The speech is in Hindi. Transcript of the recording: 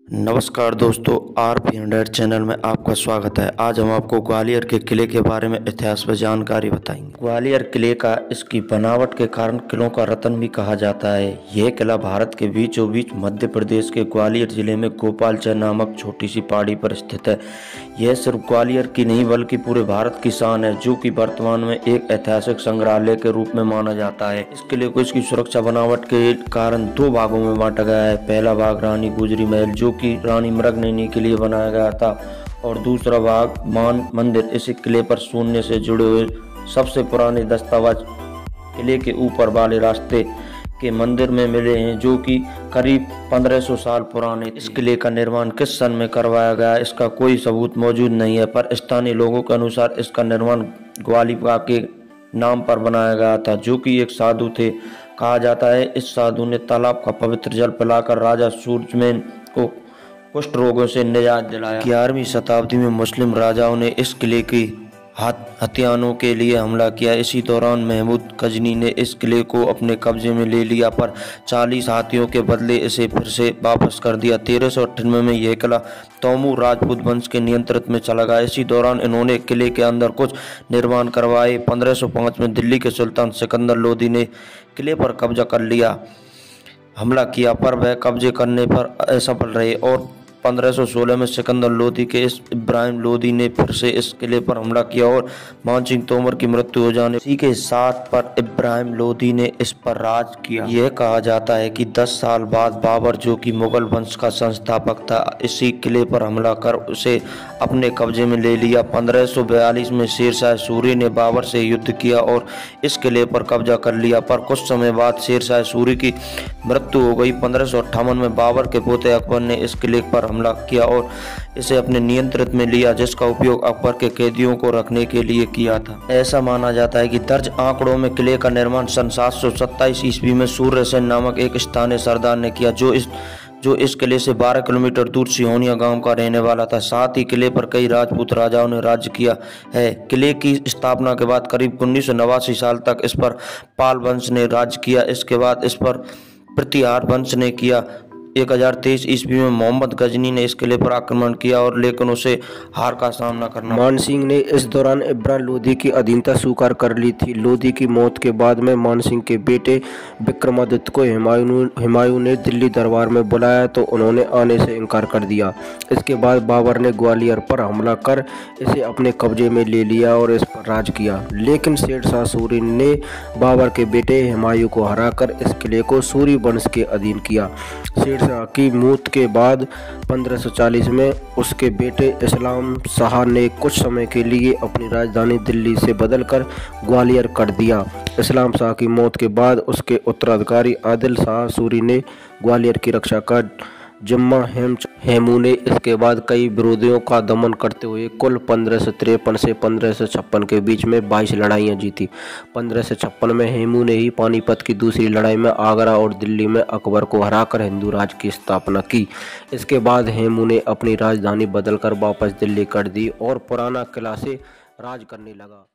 नमस्कार दोस्तों, RP100 चैनल में आपका स्वागत है। आज हम आपको ग्वालियर के किले के बारे में इतिहास व जानकारी बताएंगे। ग्वालियर किले का इसकी बनावट के कारण किलों का रत्न भी कहा जाता है। यह किला भारत के बीचों बीच मध्य प्रदेश के ग्वालियर जिले में गोपालचर नामक छोटी सी पहाड़ी पर स्थित है। यह सिर्फ ग्वालियर की नहीं बल्कि पूरे भारत की शान है, जो कि वर्तमान में एक ऐतिहासिक संग्रहालय के रूप में माना जाता है। इस किले को इसकी सुरक्षा बनावट के कारण दो भागों में बांटा गया है। पहला भाग रानी गुजरी महल, जो कि रानी मृगनयनी के लिए बनाया गया था, और दूसरा भाग मान मंदिर। इस किले पर शून्य से जुड़े हुए सबसे पुराने दस्तावेज किले के ऊपर वाले रास्ते के मंदिर में मिले हैं, जो कि करीब 1500 साल पुराने। इस किले का निर्माण किस सन में करवाया गया, इसका कोई सबूत मौजूद नहीं है, पर स्थानीय लोगों के अनुसार इसका निर्माण ग्वालिका के नाम पर बनाया गया था, जो कि एक साधु थे। कहा जाता है इस साधु ने तालाब का पवित्र जल पिलाकर राजा सूरजमैन को कुष्ठ रोगों से निजात दिलाया। 11वीं शताब्दी में मुस्लिम राजाओं ने इस किले की हथियारों के लिए हमला किया। इसी दौरान महमूद गजनी ने इस किले को अपने कब्जे में ले लिया, पर 40 हाथियों के बदले इसे फिर से वापस कर दिया। 1398 में यह किला तैमूर राजपूत वंश के नियंत्रण में चला गया। इसी दौरान इन्होंने किले के अंदर कुछ निर्माण करवाए। 1505 में दिल्ली के सुल्तान सिकंदर लोदी ने किले पर कब्जा कर लिया हमला किया, पर वह कब्जे करने पर असफल रहे, और 1516 में सिकंदर लोदी के इब्राहिम लोदी ने फिर से इस किले पर हमला किया और मानसिंह तोमर की मृत्यु हो जाने इसी के साथ पर इब्राहिम लोदी ने इस पर राज किया। यह कहा जाता है कि 10 साल बाद बाबर, जो कि मुगल वंश का संस्थापक था, इसी किले पर हमला कर उसे अपने कब्जे में ले लिया। 1542 में शेरशाह सूरी ने बाबर से युद्ध किया और इस किले पर कब्जा कर लिया, पर कुछ समय बाद शेरशाह सूरी की मृत्यु हो गई। 1558 में बाबर के पोते अकबर ने इस किले पर हमला किया और इसे अपने नियंत्रण में लिया, जिसका उपयोग अकबर के कैदियों को रखने के लिए किया था। ऐसा माना जाता है कि दर्ज आंकड़ों में किले का निर्माण सन 727 ईस्वी में सूर्यसेन नामक एक स्थानीय सरदार ने किया, जो इस किले से 12 किलोमीटर दूर सिहोनिया गांव का रहने वाला था। साथ ही किले पर कई राजपूत राजाओं ने राज्य किया है। किले की स्थापना के बाद करीब 1989 साल तक इस पर पाल वंश ने राज्य किया। इसके बाद इस पर प्रतिहार वंश ने किया। 1023 ईस्वी में मोहम्मद गजनी ने इस किले पर आक्रमण किया, और लेकिन उसे हार का सामना करना मानसिंह ने इस दौरान इब्राहिम लोदी की अधीनता स्वीकार कर ली थी। लोदी की मौत के बाद में मानसिंह के बेटे विक्रमादित्य को हुमायूं ने दिल्ली दरबार में बुलाया, तो उन्होंने आने से इनकार कर दिया। इसके बाद बाबर ने ग्वालियर पर हमला कर इसे अपने कब्जे में ले लिया और इस पर राज किया, लेकिन शेरशाह सूरी ने बाबर के बेटे हुमायूं को हराकर इस किले को सूरी वंश के अधीन किया। शेरशाह की मौत के बाद 1540 में उसके बेटे इस्लाम शाह ने कुछ समय के लिए अपनी राजधानी दिल्ली से बदलकर ग्वालियर कर दिया। इस्लाम शाह की मौत के बाद उसके उत्तराधिकारी आदिल शाह सूरी ने ग्वालियर की रक्षा का जिम्मा हेमू ने इसके बाद कई विरोधियों का दमन करते हुए कुल 1553 से 1556 के बीच में 22 लड़ाइयाँ जीती। 1556 में हेमू ने ही पानीपत की दूसरी लड़ाई में आगरा और दिल्ली में अकबर को हराकर हिंदू राज की स्थापना की। इसके बाद हेमू ने अपनी राजधानी बदलकर वापस दिल्ली कर दी और पुराना किला से राज करने लगा।